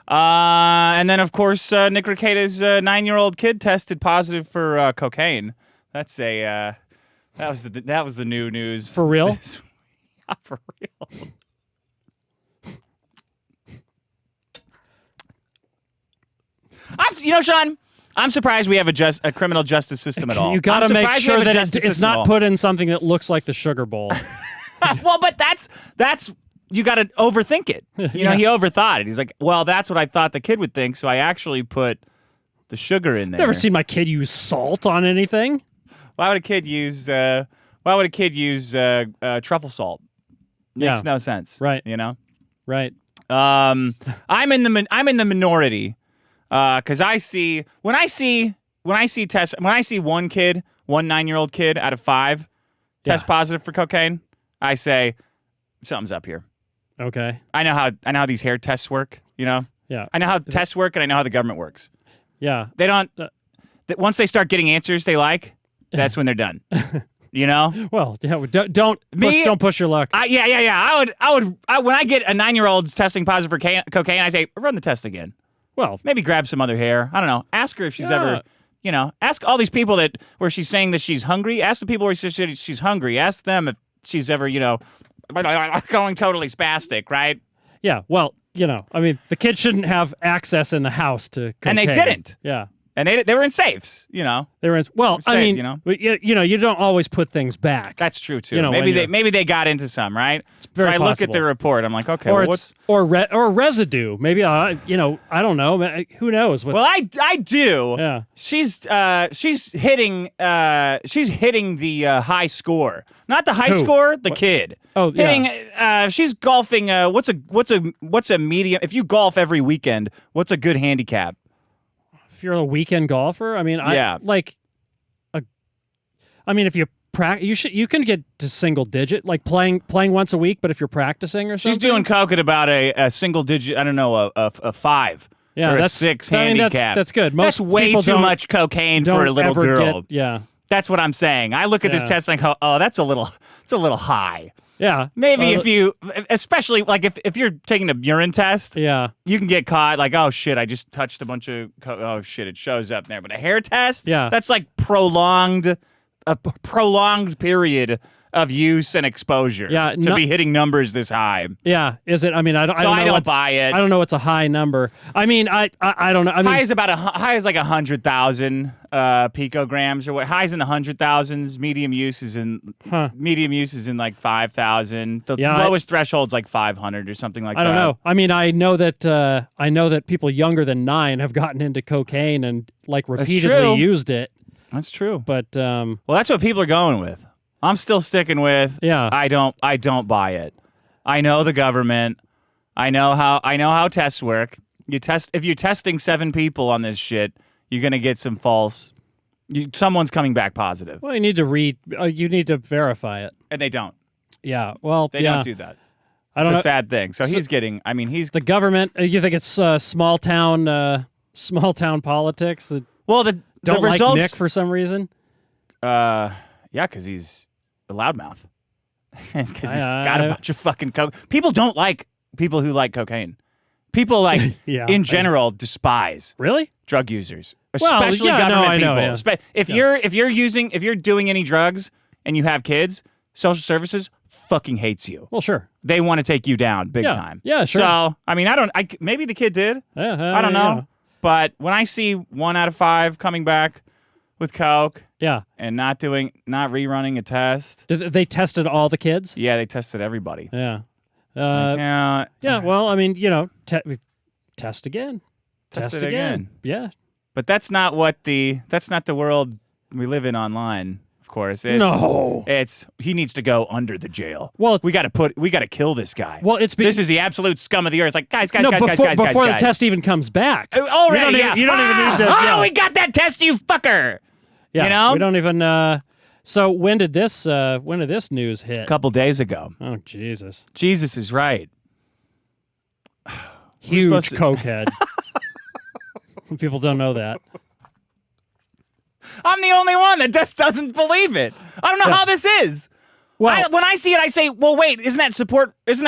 And then, of course, Nick Rekieta's 9-year-old kid tested positive for cocaine. That's that was the new news. For real? Yeah, for real. Sean, I'm surprised we have a criminal justice system at all. You got to make sure that it's not put in something that looks like the Sugar Bowl. Well, but that's you got to overthink it. He overthought it. He's like, well, that's what I thought the kid would think, so I actually put the sugar in there. Never seen my kid use salt on anything. Why would a kid use truffle salt? Makes no sense. Right. Right. I'm in the minority. Because when I see one 9-year-old kid out of 5 test positive for cocaine, I say something's up here. Okay. I know how these hair tests work. Yeah. I know how tests work, and I know how the government works. Yeah. They don't. Once they start getting answers they like, that's when they're done. Well, don't push your luck. Yeah. I would when I get a 9-year-old testing positive for cocaine, I say run the test again. Well, maybe grab some other hair. I don't know. Ask her if she's ever, ask all these people where she's saying that she's hungry. Ask the people where she's hungry. Ask them if she's ever, going totally spastic, right? Yeah. Well, I mean, the kid shouldn't have access in the house to cocaine. And they didn't. Yeah. And they were in safes, They were in. Well, I mean, you don't always put things back. That's true too. Maybe they got into some, right? It's very I possible. look at the report. I'm like, okay, or residue. Maybe I don't know. Who knows? Well, I do. Yeah. She's hitting the high score. Not the high score, the kid. Oh, yeah. She's golfing. What's a medium? If you golf every weekend, what's a good handicap? If you're a weekend golfer, I mean, if you practice, you can get to single digit, like playing once a week. But if you're practicing or something, she's doing coke at about a single digit. I don't know, a 5 or a 6 handicap. That's good. That's way too much cocaine for a little girl. That's what I'm saying. I look at this test and I go, oh, it's a little high. Yeah. Maybe if you, especially like if you're taking a urine test, you can get caught like, oh shit, I just touched a bunch of, oh shit, it shows up there. But a hair test, that's like a prolonged period of use and exposure to be hitting numbers this high. Yeah, is it? I mean, I don't buy it. I don't know what's a high number. I mean, I don't know. I mean, high is like 100,000 picograms or what? High's in the 100,000s. Medium use is in like 5,000. The lowest threshold's like 500 or something like that. I don't know. I mean, I know that people younger than 9 have gotten into cocaine and like repeatedly used it. That's true. But well, that's what people are going with. I'm still sticking with. Yeah. I don't buy it. I know the government. I know how tests work. If you're testing 7 people on this shit, you're gonna get some false. Someone's coming back positive. Well, you need to verify it, and they don't. Yeah. Well, they don't do that. It's a sad thing. So he's getting. I mean, he's the government. You think it's small town politics that don't like results, Nick for some reason? Yeah, because he's a loudmouth. It's because he's got a bunch of fucking coke. People don't like people who like cocaine. People like in general despise drug users, especially government people. Yeah. If you're doing any drugs and you have kids, social services fucking hates you. Well, sure, they want to take you down big time. Yeah, sure. So I mean, maybe the kid did. I don't know. Yeah. But when I see 1 out of 5 coming back with coke, and not rerunning a test. They tested all the kids? Yeah, they tested everybody. Yeah. Well, I mean, test again. Test it again. Yeah. But that's not the world we live in online. Of course, he needs to go under the jail. Well, we got to kill this guy. Well, this is the absolute scum of the earth. It's like guys, before the test even comes back. Already, you don't even need to. We got that test, you fucker. Yeah, we don't even. So when did this news hit? A couple days ago. Oh Jesus! Jesus is right. Huge cokehead. People don't know that. I'm the only one that just doesn't believe it. I don't know how this is. Well, when I see it, I say, "Well, wait, isn't that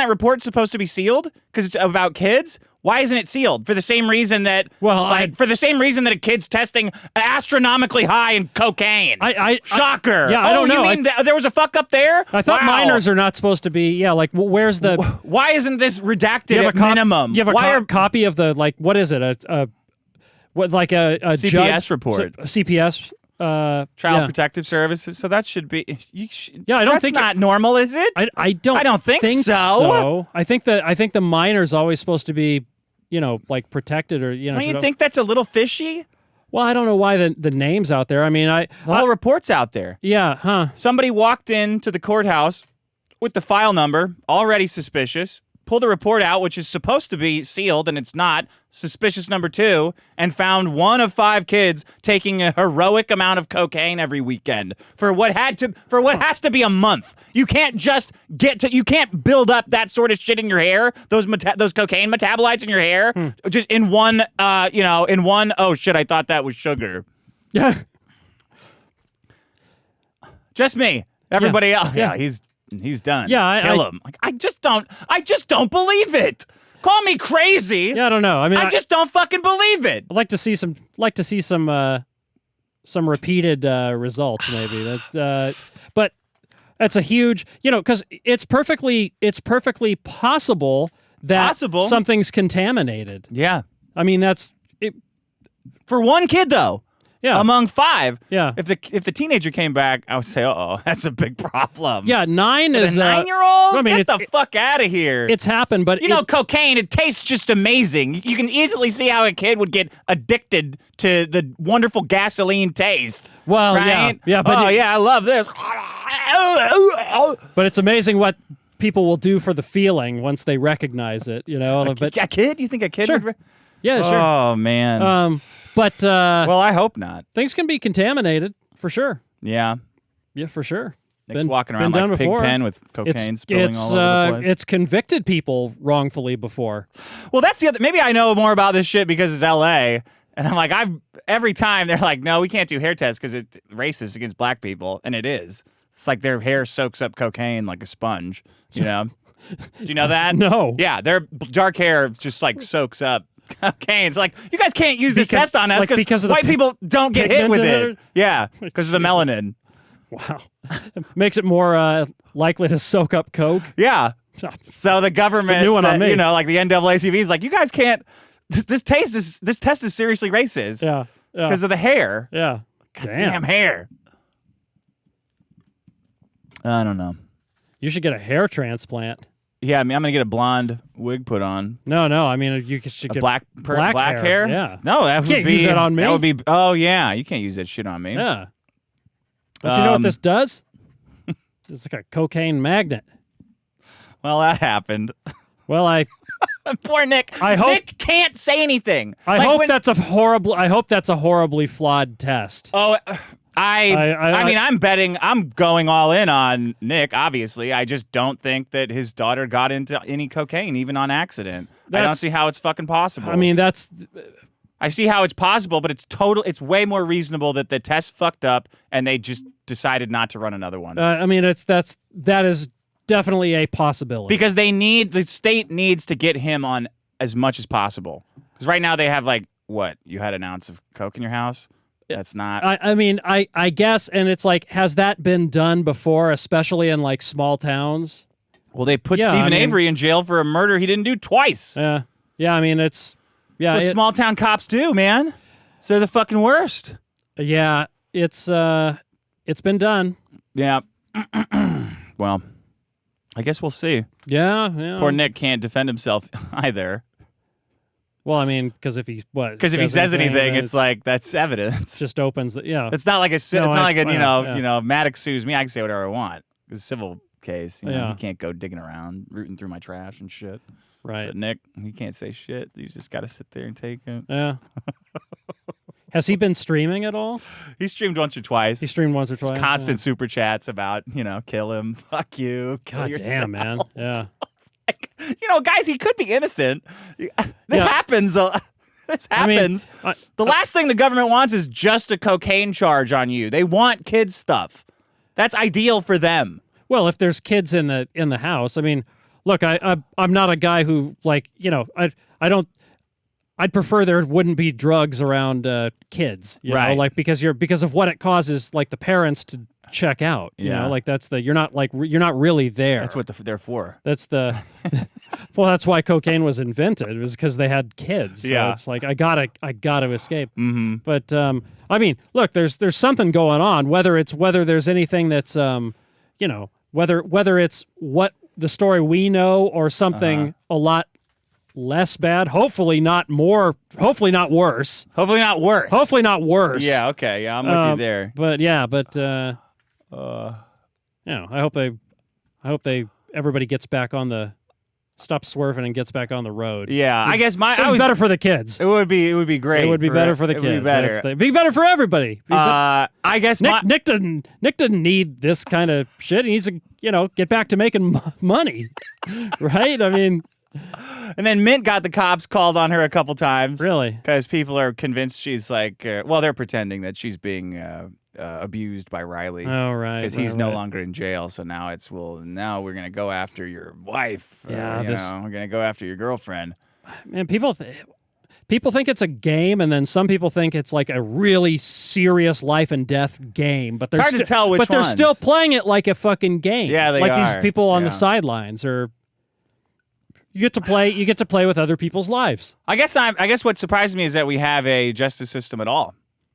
report supposed to be sealed because it's about kids? Why isn't it sealed? For the same reason that, for the same reason that a kid's testing astronomically high in cocaine. Shocker. Yeah, I don't know. You mean there was a fuck up there? I thought minors are not supposed to be. Yeah, like where's the? Why isn't this redacted at minimum? You have a copy of the what is it? A CPS judge, report? CPS. Child Protective Services. So that should be. I don't think that's not normal, is it? I don't think so. I think the minor's always supposed to be, like protected or Don't you think that's a little fishy? Well, I don't know why the name's out there. I mean, the whole report's out there. Yeah, huh? Somebody walked into the courthouse with the file number, already suspicious. Pulled a report out, which is supposed to be sealed, and it's not. Suspicious number 2, and found 1 of 5 kids taking a heroic amount of cocaine every weekend for what has to be a month. You can't just you can't build up that sort of shit in your hair, those cocaine metabolites in your hair, just in one. Oh shit! I thought that was sugar. Yeah. Just me. Everybody else. Yeah, he's done. Yeah, kill him. Like, I just don't believe it. Call me crazy. Yeah, I don't know. I mean, I just don't fucking believe it. I'd like to see some repeated results, maybe. But that's a huge, because it's perfectly possible that something's contaminated. Yeah, I mean that's it. For one kid though. Yeah. Among 5. Yeah. If the teenager came back, I would say, that's a big problem. Yeah, 9 is a 9-year-old. I mean, get the fuck out of here. It's happened, but cocaine. It tastes just amazing. You can easily see how a kid would get addicted to the wonderful gasoline taste. Well, right? yeah, but I love this. But it's amazing what people will do for the feeling once they recognize it. A kid? You think a kid? Sure. Would Yeah, sure. Oh man. But well, I hope not. Things can be contaminated for sure. Yeah. Yeah, for sure. Nick's walking around like Pigpen with cocaine spilling all over the place. It's convicted people wrongfully before. Well, that's the other. Maybe I know more about this shit because it's L.A. And I'm like, every time they're like, no, we can't do hair tests because it's racist against black people, and it is. It's like their hair soaks up cocaine like a sponge. Do you know that? No. Yeah, their dark hair just like soaks up cocaine. It's like, you guys can't use this test on us because white people don't get hit with it. Yeah, because of the melanin. Wow. Makes it more likely to soak up coke. Yeah. So the government, like the NAACP is like, you guys can't, this test is seriously racist. Yeah. Because of the hair. Yeah. Damn hair. I don't know. You should get a hair transplant. Yeah, I mean, I'm gonna get a blonde wig put on. No. I mean, you should get black hair. Yeah. No, that would be. You can't use that on me. That would be. Oh yeah, you can't use that shit on me. Yeah. Don't you know what this does? It's like a cocaine magnet. Well, that happened. Well, poor Nick. Nick can't say anything. I hope that's a horribly flawed test. Oh. I mean, I'm going all in on Nick, obviously. I just don't think that his daughter got into any cocaine, even on accident. I don't see how it's fucking possible. I mean, I see how it's possible, but it's way more reasonable that the test fucked up and they just decided not to run another one. I mean, that is definitely a possibility. Because the state needs to get him on as much as possible. Because right now they have you had an ounce of coke in your house? That's not. I mean, I guess, and it's like, has that been done before, especially in like small towns? Well, they put Stephen Avery in jail for a murder he didn't do twice. Yeah. I mean, it's what small town cops do, man. So they're the fucking worst. Yeah, it's been done. Yeah. Well, I guess we'll see. Yeah. Poor Nick can't defend himself either. Well, I mean, because if he says anything, it's like that's evidence. Just opens the It's not like a Maddox sues me. I can say whatever I want. It's a civil case. He can't go digging around, rooting through my trash and shit. Right. But Nick, he can't say shit. He's just got to sit there and take it. Yeah. Has he been streaming at all? He streamed once or twice. Constant super chats about kill him, fuck you, kill yourself. Damn, man. Yeah. Guys, he could be innocent. This happens. This happens. I mean, the last thing the government wants is just a cocaine charge on you. They want kids stuff. That's ideal for them. Well, if there's kids in the house, I mean, look, I'm not a guy who I'd prefer there wouldn't be drugs around kids, you know, like because of what it causes, like the parents to check out, you know, like you're not really there. That's what they're for. That's well, that's why cocaine was invented. It was because they had kids. So it's like I gotta escape. Mm-hmm. But I mean, look, there's something going on. Whether there's anything that's you know, whether it's what the story we know or something a lot less bad. Hopefully not more. Hopefully not worse. Hopefully not worse. Hopefully not worse. Yeah. Okay. Yeah, I'm with you there. But you know, I hope everybody gets back on stops swerving and gets back on the road. Yeah. I guess it would be better for the kids. It would be great. It would be better for the kids. It would be better. It'd be better for everybody. I guess Nick doesn't need this kind of shit. He needs to, you know, get back to making money, right? I mean. And then Mint got the cops called on her a couple times. Really? Because people are convinced she's like, well, they're pretending that she's being abused by Riley. Oh, right. Because he's no longer in jail. So now now we're going to go after your wife. Yeah. We're going to go after your girlfriend. Man, people think it's a game, and then some people think it's like a really serious life and death game. But it's hard to tell which they're ones. still playing it like a fucking game. Yeah, they like are. These people on the sidelines are. You get to play with other people's lives. I guess what surprised me is that we have a justice system at all.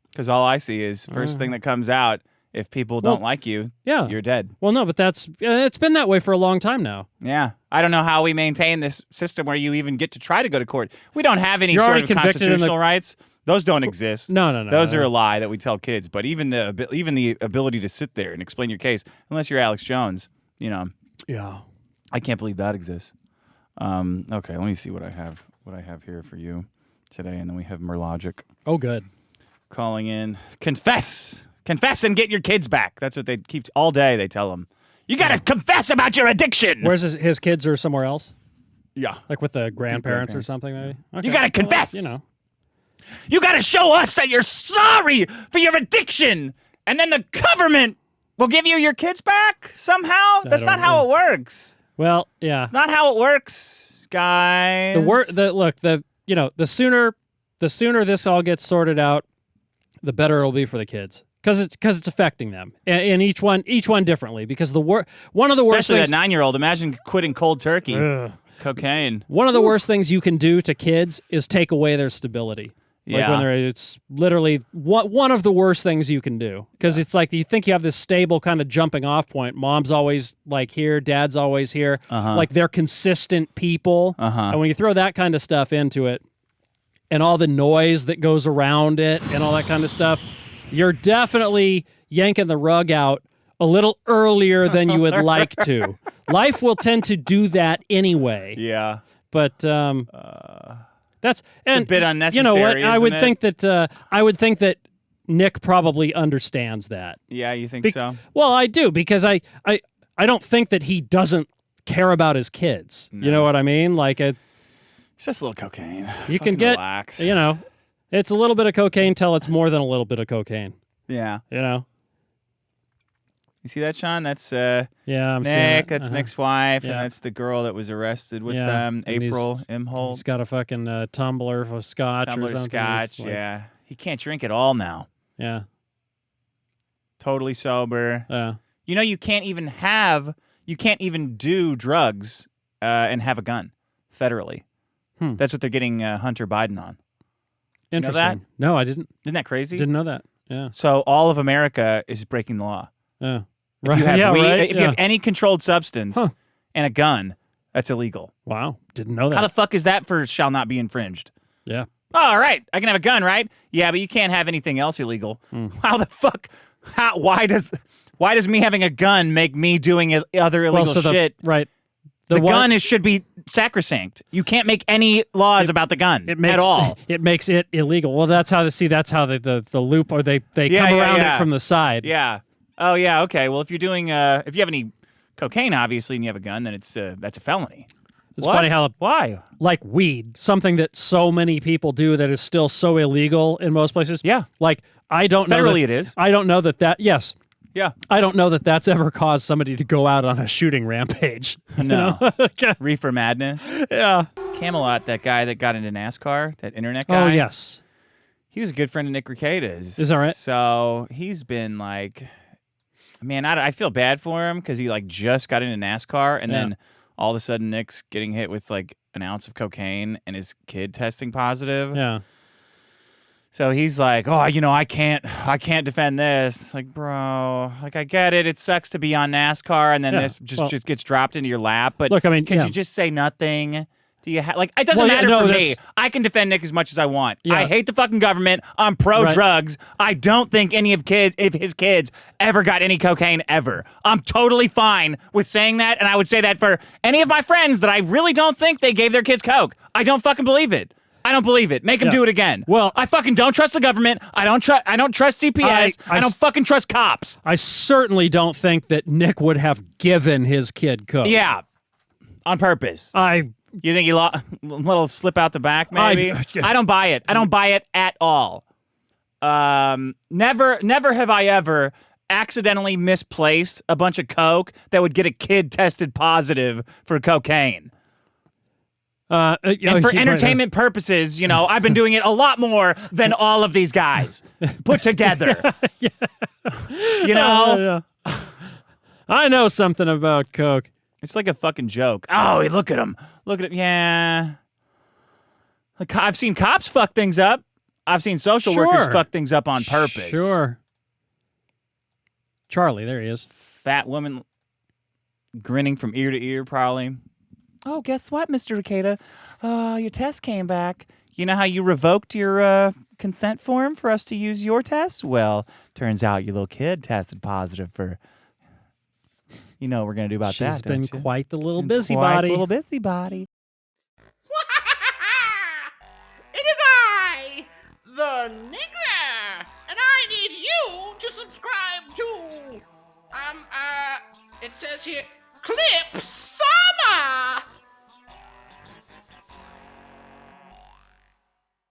Because all I see is first thing that comes out, if people don't like you, you're dead. Well, no, but it's been that way for a long time now. Yeah. I don't know how we maintain this system where you even get to try to go to court. We don't have any sort of constitutional rights. Those don't exist. No. Those are a lie that we tell kids. But even the ability to sit there and explain your case, unless you're Alex Jones, you know. Yeah. I can't believe that exists. Okay, let me see what I have here for you today, and then we have Merlogic. Oh, good. Calling in. Confess and get your kids back. That's what they keep all day. They tell them, you gotta confess about your addiction. Where's his kids or somewhere else? Yeah, like with the grandparents or something, maybe. Okay. You gotta confess. Well, you know, you gotta show us that you're sorry for your addiction, and then the government will give you your kids back somehow. That's not how it works. Well, yeah. It's not how it works, guys. The sooner this all gets sorted out, the better it'll be for the kids. Because it's affecting them, and each one differently. Because one of the worst things, especially that 9-year-old. Imagine quitting cold turkey, cocaine. One of the worst things you can do to kids is take away their stability. Like it's literally one of the worst things you can do. Because it's like you think you have this stable kind of jumping off point. Mom's always like here, dad's always here. Like they're consistent people. And when you throw that kind of stuff into it, and all the noise that goes around it and all that kind of stuff, you're definitely yanking the rug out a little earlier than you would like to. Life will tend to do that anyway. Yeah. But that's a bit unnecessary. You know what? I would think that Nick probably understands that. Yeah, you think so? Well, I do, because I don't think that he doesn't care about his kids. No. You know what I mean? Like it's just a little cocaine. You can get, relax. You know, it's a little bit of cocaine till it's more than a little bit of cocaine. Yeah. You know. You see that, Sean? That's I'm Nick. seeing it. That's Nick's wife, and that's the girl that was arrested with them, April Imholt. He's got a fucking tumbler of scotch or something. Scotch, yeah. He can't drink at all now. Yeah. Totally sober. Yeah. You know, you can't even do drugs and have a gun federally. That's what they're getting Hunter Biden on. Interesting. You know that? No, I didn't. Isn't that crazy? Didn't know that. Yeah. So all of America is breaking the law. Yeah. If you have if you have any controlled substance and a gun, that's illegal. Wow. Didn't know that. How the fuck is that for shall not be infringed? Yeah. All right. I can have a gun, right? Yeah, but you can't have anything else illegal. How the fuck? Why does me having a gun make me doing other illegal shit? Right. The gun should be sacrosanct. You can't make any laws about the gun at all. It makes it illegal. Well, that's how the loop, or they come around it from the side. Yeah. Oh yeah. Okay. Well, if you're doing if you have any cocaine, obviously, and you have a gun, then that's a felony. It's funny how why like weed, something that so many people do that is still so illegal in most places. Yeah. Like I don't know. Federally, it is. I don't know that. Yes. Yeah. I don't know that that's ever caused somebody to go out on a shooting rampage. No. Reefer Madness. Yeah. Camelot, that guy that got into NASCAR, that internet guy. Oh, yes. He was a good friend of Nick Rekieta's. Is that right? So he's been like, man, I feel bad for him because he like just got into NASCAR and then all of a sudden Nick's getting hit with like an ounce of cocaine and his kid testing positive. Yeah. So he's like, oh, you know, I can't defend this. It's like, bro, like I get it. It sucks to be on NASCAR and then this just gets dropped into your lap. But look, I mean, can you just say nothing? Do you like? It doesn't matter for me. I can defend Nick as much as I want. Yeah. I hate the fucking government. I'm pro drugs. I don't think any of his kids ever got any cocaine ever. I'm totally fine with saying that, and I would say that for any of my friends that I really don't think they gave their kids coke. I don't fucking believe it. I don't believe it. Make them do it again. Well, I fucking don't trust the government. I don't trust CPS. I don't fucking trust cops. I certainly don't think that Nick would have given his kid coke. Yeah, on purpose. You think he little slip out the back, maybe? I don't buy it. I don't buy it at all. Never have I ever accidentally misplaced a bunch of coke that would get a kid tested positive for cocaine. And for entertainment purposes, you know, I've been doing it a lot more than all of these guys put together. You know? I know something about coke. It's like a fucking joke. Oh, look at him. Look at him. Yeah. Like, I've seen cops fuck things up. I've seen social workers fuck things up on purpose. Sure. Charlie, there he is. Fat woman grinning from ear to ear, probably. Oh, guess what, Mr. Rekieta? Your test came back. You know how you revoked your consent form for us to use your test? Well, turns out your little kid tested positive for... You know what we're going to do about that, She's been don't you? quite the little busybody. Quite the little busybody. It is I, the Nigger, and I need you to subscribe to, it says here, Clip Summer.